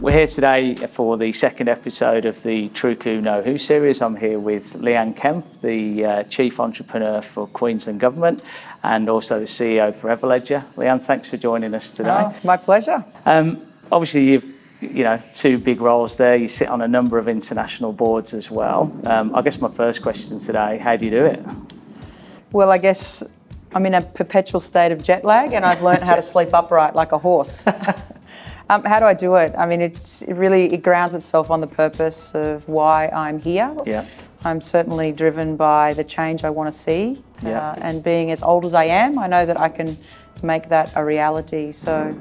We're here today for the second episode of the Troocoo Know Who series. I'm here with Leanne Kemp, the Chief Entrepreneur for Queensland Government and also the CEO for Everledger. Leanne, thanks for joining us today. Oh, my pleasure. Obviously, you've two big roles there. You sit on a number of international boards as well. I guess my first question today, how do you do it? Well, I guess I'm in a perpetual state of jet lag and I've learned how to sleep upright like a horse. How do I do it? I mean, it grounds itself on the purpose of why I'm here. Yeah. I'm certainly driven by the change I want to see. Yeah. And being as old as I am, I know that I can make that a reality. So,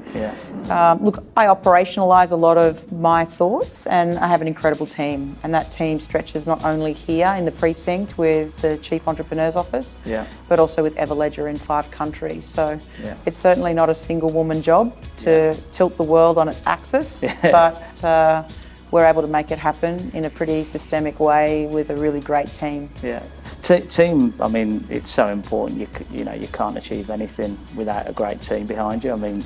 look, I operationalise a lot of my thoughts and I have an incredible team. And that team stretches not only here in the precinct with the Chief Entrepreneur's Office, but also with Everledger in 5 countries. So it's certainly not a single woman job to tilt the world on its axis, but we're able to make it happen in a pretty systemic way with a really great team. Yeah. Team, I mean, it's so important. You can't achieve anything without a great team behind you. I mean,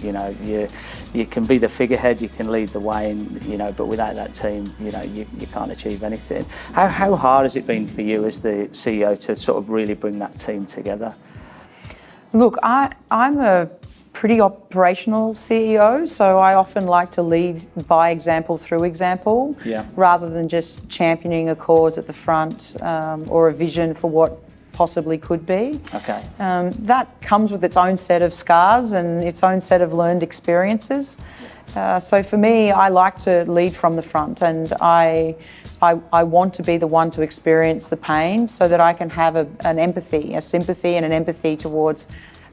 you can be the figurehead, you can lead the way, and but without that team, you can't achieve anything. How hard has it been for you as the CEO to sort of really bring that team together? Look, I'm a pretty operational CEO, so I often like to lead by example through example, rather than just championing a cause at the front or a vision for what possibly could be. Okay. That comes with its own set of scars and its own set of learned experiences. So for me, I like to lead from the front, and I want to be the one to experience the pain so that I can have an empathy, a sympathy and an empathy towards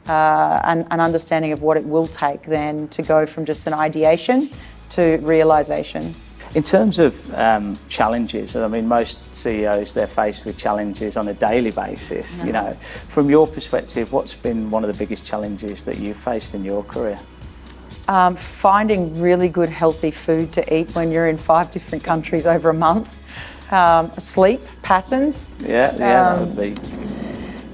an understanding of what it will take then to go from just an ideation to realisation. In terms of challenges, I mean, most CEOs, they're faced with challenges on a daily basis. From your perspective, what's been one of the biggest challenges that you've faced in your career? Finding really good healthy food to eat when you're in 5 different countries over a month. Sleep patterns. That would be...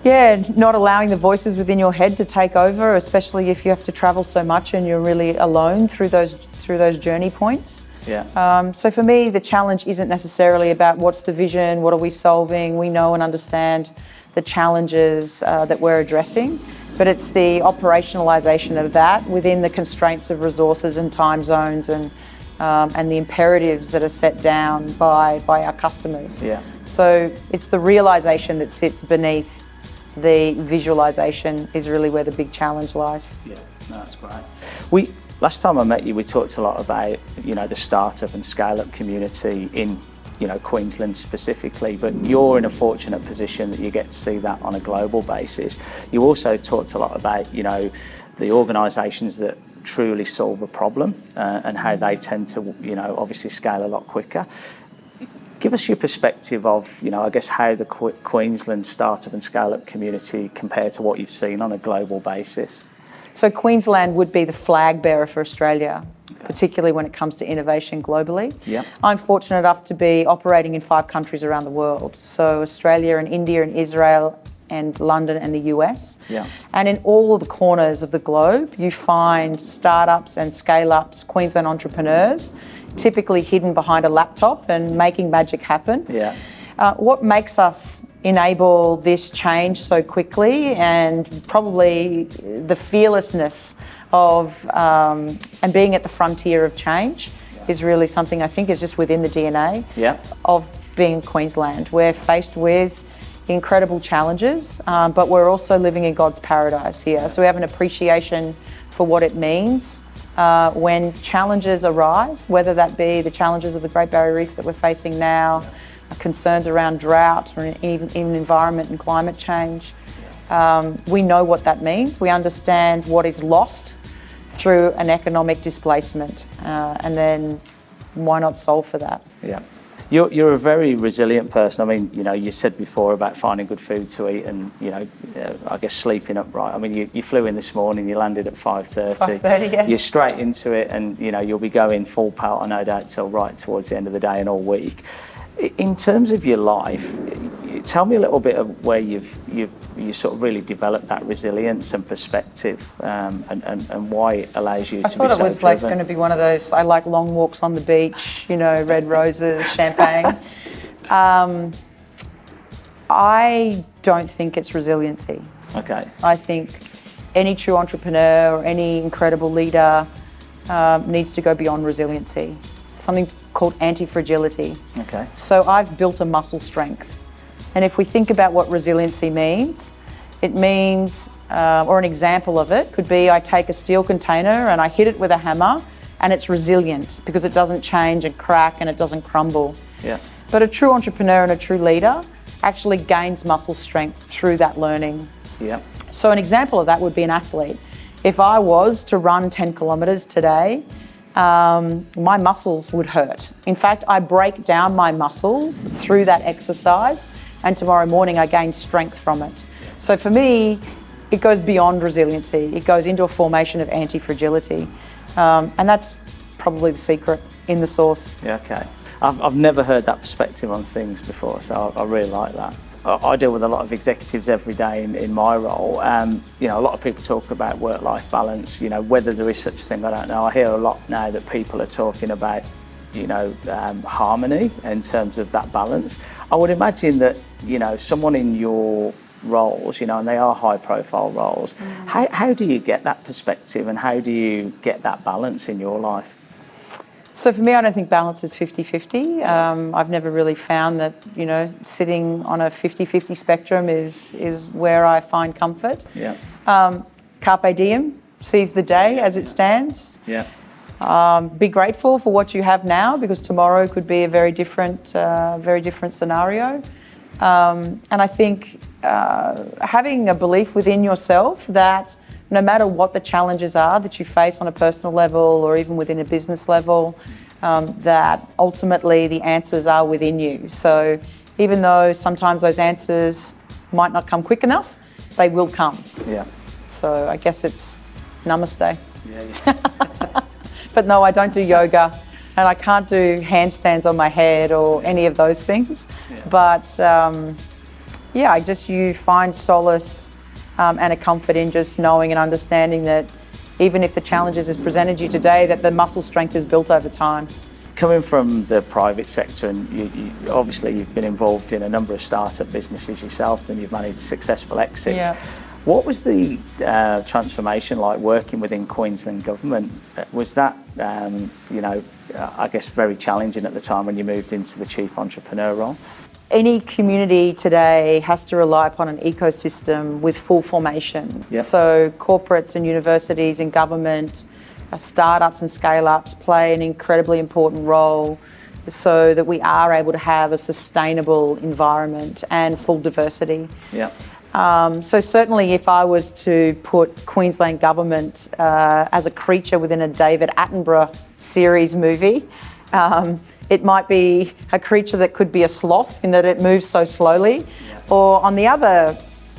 Yeah, not allowing the voices within your head to take over, especially if you have to travel so much and you're really alone through those journey points. So for me, the challenge isn't necessarily about what's the vision, what are we solving. We know and understand the challenges that we're addressing, but it's the operationalisation of that within the constraints of resources and time zones and the imperatives that are set down by our customers. So it's the realisation that sits beneath the visualisation is really where the big challenge lies. Yeah, no, that's great. Last time I met you, we talked a lot about the startup and scale-up community in Queensland specifically, but you're in a fortunate position that you get to see that on a global basis. You also talked a lot about the organisations that truly solve a problem and how they tend to obviously scale a lot quicker. Give us your perspective of, I guess, how the Queensland startup and scale-up community compare to what you've seen on a global basis. So Queensland would be the flag bearer for Australia, particularly when it comes to innovation globally. I'm fortunate enough to be operating in 5 countries around the world. So Australia and India and Israel and London and the US. And in all of the corners of the globe, you find startups and scale-ups, Queensland entrepreneurs, typically hidden behind a laptop and making magic happen. What makes us enable this change so quickly, and probably the fearlessness of and being at the frontier of change, is really something I think is just within the DNA of being Queensland. We're faced with incredible challenges, but we're also living in God's paradise here. So we have an appreciation for what it means when challenges arise, whether that be the challenges of the Great Barrier Reef that we're facing now, concerns around drought, or even environment and climate change. We know what that means. We understand what is lost through an economic displacement, and then why not solve for that? You're a very resilient person. I mean, you said before about finding good food to eat and, I guess sleeping upright. I mean, you flew in this morning, you landed at 5:30. 5:30, You're straight into it and, you'll be going full pelt, I no doubt, till right towards the end of the day and all week. In terms of your life, Tell me a little bit of where you sort of really developed that resilience and perspective, and why it allows you to be so I thought it was driven. like going to be one of those, I like long walks on the beach, you know, red roses, champagne. I don't think it's resiliency. Okay. I think any true entrepreneur or any incredible leader needs to go beyond resiliency. Something called anti-fragility. Okay. So I've built a muscle strength. And if we think about what resiliency means, it means, or an example of it could be, I take a steel container and I hit it with a hammer and it's resilient because it doesn't change and crack and it doesn't crumble. Yeah. But a true entrepreneur and a true leader actually gains muscle strength through that learning. Yeah. So an example of that would be an athlete. If I was to run 10 kilometres today, my muscles would hurt. In fact, I break down my muscles through that exercise, and tomorrow morning I gain strength from it. So for me, it goes beyond resiliency. It goes into a formation of anti-fragility. And that's probably the secret in the sauce. Yeah, okay. I've never heard that perspective on things before, so I really like that. I deal with a lot of executives every day in my role. You know, a lot of people talk about work-life balance. You know, whether there is such a thing, I don't know. I hear a lot now that people are talking about, you know, harmony in terms of that balance. I would imagine that, you know, someone in your roles, you know, and they are high-profile roles, how do you get that perspective and how do you get that balance in your life? So for me, I don't think balance is 50-50. I've never really found that, you know, sitting on a 50-50 spectrum is where I find comfort. Yeah. Carpe diem, seize the day as it stands. Yeah. Be grateful for what you have now, because tomorrow could be a very different scenario. And I think having a belief within yourself that no matter what the challenges are that you face on a personal level or even within a business level, that ultimately the answers are within you. So even though sometimes those answers might not come quick enough, they will come. Yeah. So I guess it's namaste. Yeah. But no, I don't do yoga and I can't do handstands on my head or any of those things. Yeah. But you find solace and a comfort in just knowing and understanding that even if the challenges is presented you today, that the muscle strength is built over time. Coming from the private sector, and you obviously you've been involved in a number of startup businesses yourself, and you've managed successful exits. Yeah. What was the transformation like working within Queensland government? Was that, I guess very challenging at the time when you moved into the chief entrepreneur role? Any community today has to rely upon an ecosystem with full formation. Yep. So corporates and universities and government, startups and scale-ups play an incredibly important role so that we are able to have a sustainable environment and full diversity. Yeah. So certainly if I was to put Queensland government as a creature within a David Attenborough series movie, it might be a creature that could be a sloth in that it moves so slowly. Yeah. Or on the other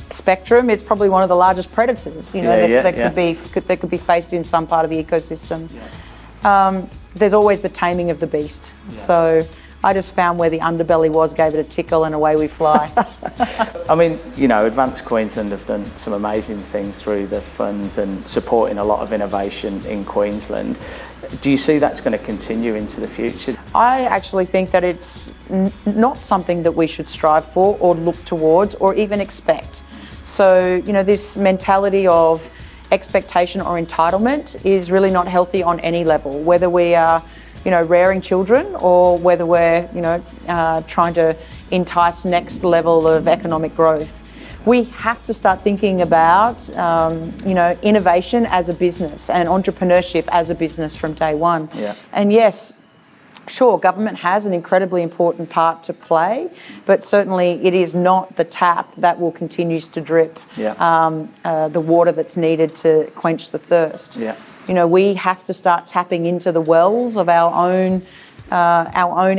spectrum, it's probably one of the largest predators, that could be faced in some part of the ecosystem. Yeah. There's always the taming of the beast. Yeah. So I just found where the underbelly was, gave it a tickle, and away we fly. I mean, you know, Advanced Queensland have done some amazing things through the funds and supporting a lot of innovation in Queensland. Do you see that's going to continue into the future? I actually think that it's not something that we should strive for or look towards or even expect. So, you know, this mentality of expectation or entitlement is really not healthy on any level, whether we are, you know, rearing children or whether we're, trying to entice next level of economic growth. We have to start thinking about, innovation as a business and entrepreneurship as a business from day one. Yeah. And yes, sure, government has an incredibly important part to play, but certainly it is not the tap that will continue to drip the water that's needed to quench the thirst. Yeah. You know, we have to start tapping into the wells of our own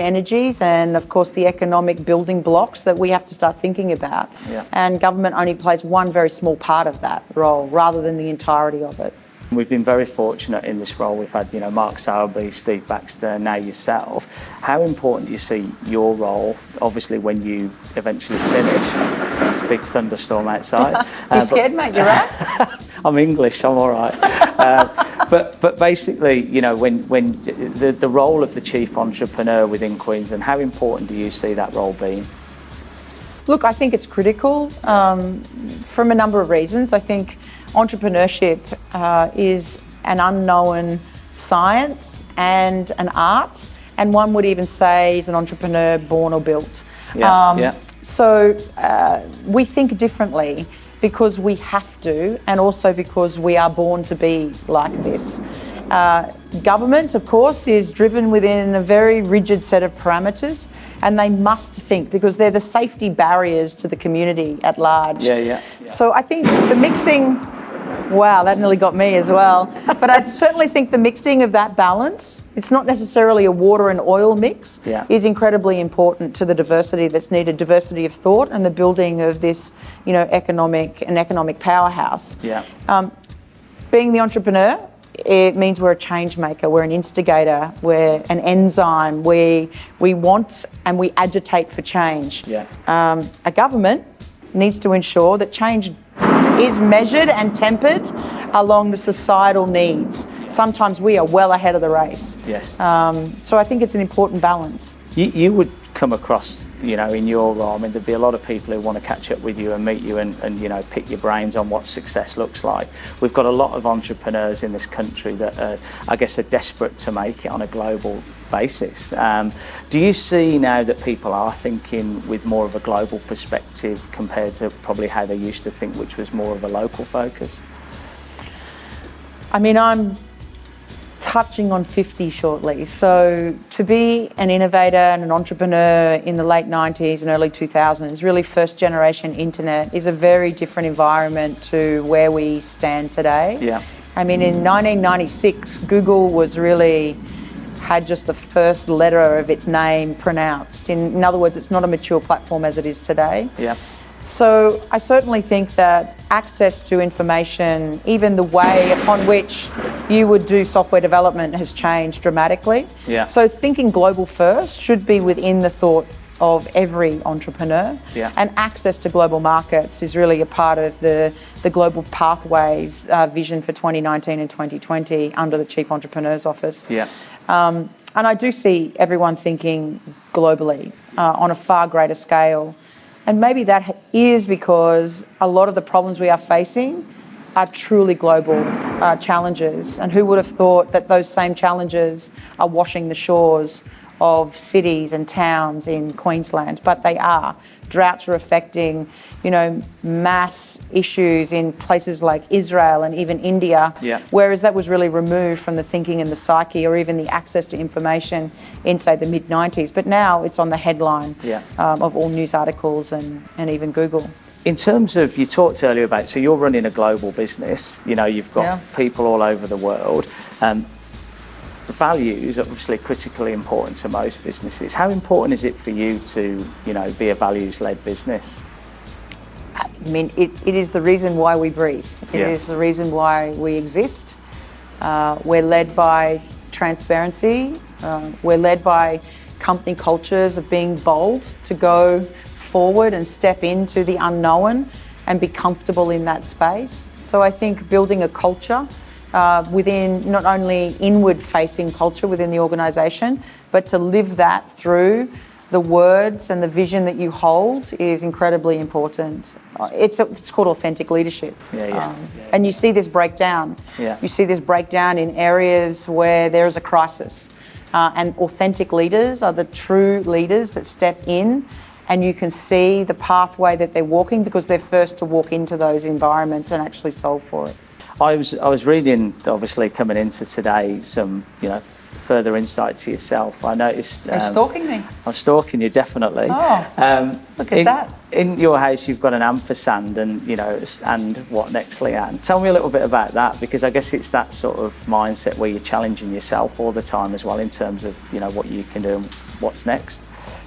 energies and, of course, the economic building blocks that we have to start thinking about. Yeah. And government only plays one very small part of that role rather than the entirety of it. We've been very fortunate in this role. We've had, Mark Sowerby, Steve Baxter, now yourself. How important do you see your role, obviously when you eventually finish? It's a big thunderstorm outside. You scared, mate? You're right. I'm English, I'm all right. But basically, when the role of the chief entrepreneur within Queensland, how important do you see that role being? Look, I think it's critical from a number of reasons. I think entrepreneurship is an unknown science and an art, and one would even say is an entrepreneur born or built. So we think differently because we have to, and also because we are born to be like this. Government, of course, is driven within a very rigid set of parameters, and they must think because they're the safety barriers to the community at large. So I think the mixing, wow, that nearly got me as well. But I certainly think the mixing of that balance, it's not necessarily a water and oil mix, is incredibly important to the diversity that's needed, diversity of thought and the building of this, economic powerhouse. Being the entrepreneur, it means we're a change maker, we're an instigator, we're an enzyme, we want and we agitate for change. A government needs to ensure that change is measured and tempered along the societal needs. Sometimes we are well ahead of the race. So I think it's an important balance. You would come across, in your role, there'd be a lot of people who want to catch up with you and meet you and pick your brains on what success looks like. We've got a lot of entrepreneurs in this country that are desperate to make it on a global basis. Do you see now that people are thinking with more of a global perspective compared to probably how they used to think, which was more of a local focus? I'm touching on 50 shortly. So to be an innovator and an entrepreneur in the late 90s and early 2000s, really first generation internet, is a very different environment to where we stand today. In 1996, Google had just the first letter of its name pronounced. In other words, it's not a mature platform as it is today. So I certainly think that access to information, even the way upon which you would do software development, has changed dramatically. So thinking global first should be within the thought of every entrepreneur. And access to global markets is really a part of the Global Pathways vision for 2019 and 2020 under the Chief Entrepreneur's Office. And I do see everyone thinking globally on a far greater scale. And maybe that is because a lot of the problems we are facing are truly global challenges. And who would have thought that those same challenges are washing the shores of cities and towns in Queensland? But they are. Droughts are affecting, mass issues in places like Israel and even India, whereas that was really removed from the thinking and the psyche or even the access to information in, say, the mid-90s. But now it's on the headline of all news articles and even Google. In terms of, you talked earlier about, so you're running a global business, you've got people all over the world. Values are obviously critically important to most businesses. How important is it for you to, be a values-led business? It is the reason why we breathe. It is the reason why we exist. We're led by transparency. We're led by company cultures of being bold to go forward and step into the unknown and be comfortable in that space. So I think building a culture within not only inward-facing culture within the organisation, but to live that through the words and the vision that you hold is incredibly important. It's called authentic leadership. And you see this breakdown. You see this breakdown in areas where there is a crisis. And authentic leaders are the true leaders that step in, and you can see the pathway that they're walking because they're first to walk into those environments and actually solve for it. I was reading, obviously, coming into today, some, further insight to yourself. I noticed... You're stalking me. I'm stalking you, definitely. Look at that. In your house, you've got an ampersand and, and what next, Leanne? Tell me a little bit about that, because I guess it's that sort of mindset where you're challenging yourself all the time as well in terms of, what you can do and what's next.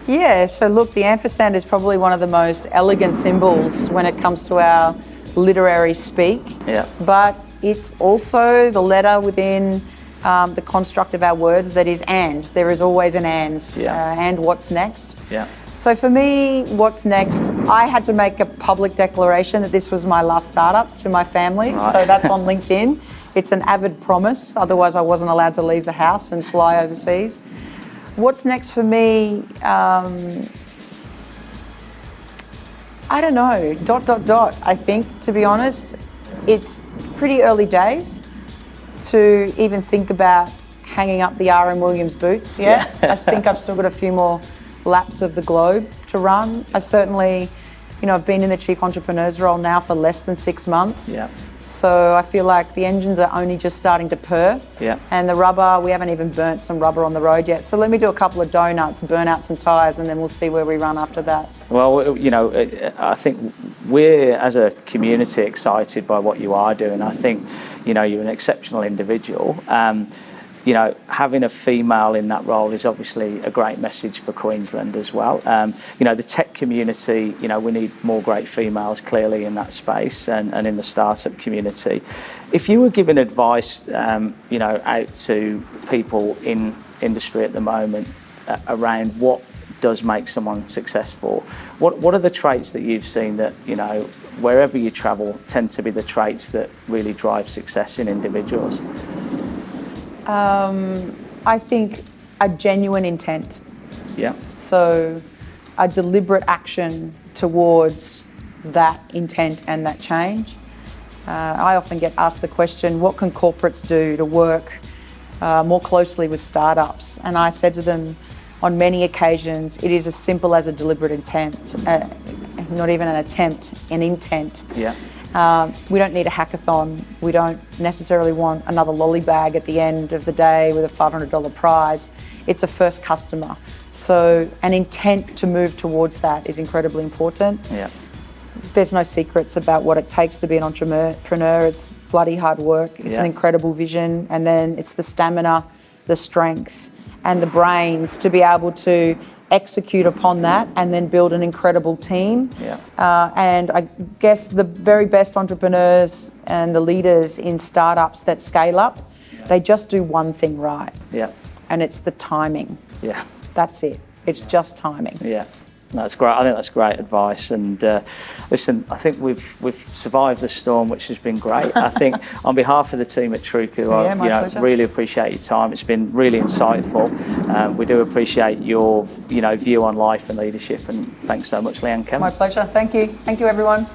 Yeah, so look, the ampersand is probably one of the most elegant symbols when it comes to our literary speak. But it's also the letter within the construct of our words that is and. There is always an and what's next. Yeah. So for me, what's next? I had to make a public declaration that this was my last startup to my family. Right. So that's on LinkedIn. It's an avid promise. Otherwise, I wasn't allowed to leave the house and fly overseas. What's next for me? I don't know. ... I think, to be honest, it's pretty early days to even think about hanging up the R.M. Williams boots. Yeah. I think I've still got a few more laps of the globe to run. I certainly, I've been in the chief entrepreneur's role now for less than 6 months. Yeah. So I feel like the engines are only just starting to purr. Yeah. And the rubber, we haven't even burnt some rubber on the road yet. So let me do a couple of donuts, burn out some tyres, and then we'll see where we run after that. Well, I think we're, as a community, excited by what you are doing. I think, you're an exceptional individual. Having a female in that role is obviously a great message for Queensland as well. The tech community, we need more great females clearly in that space and in the startup community. If you were giving advice, out to people in industry at the moment around what does make someone successful, what are the traits that you've seen that, wherever you travel, tend to be the traits that really drive success in individuals? I think a genuine intent. Yeah. So a deliberate action towards that intent and that change. I often get asked the question, what can corporates do to work more closely with startups? And I said to them on many occasions, it is as simple as a deliberate intent, not even an attempt, an intent. Yeah. We don't need a hackathon. We don't necessarily want another lolly bag at the end of the day with a $500 prize. It's a first customer. So an intent to move towards that is incredibly important. Yeah. There's no secrets about what it takes to be an entrepreneur. It's bloody hard work. It's an incredible vision. And then it's the stamina, the strength, and the brains to be able to execute upon that and then build an incredible team. Yeah. And I guess the very best entrepreneurs and the leaders in startups that scale up, they just do one thing right. Yeah. And it's the timing. Yeah. That's it. It's just timing. Yeah. That's great. I think that's great advice. And listen, I think we've survived the storm, which has been great. I think on behalf of the team at Troocoo, I really appreciate your time. It's been really insightful. We do appreciate your view on life and leadership. And thanks so much, Leanne Kemp. My pleasure. Thank you. Thank you, everyone.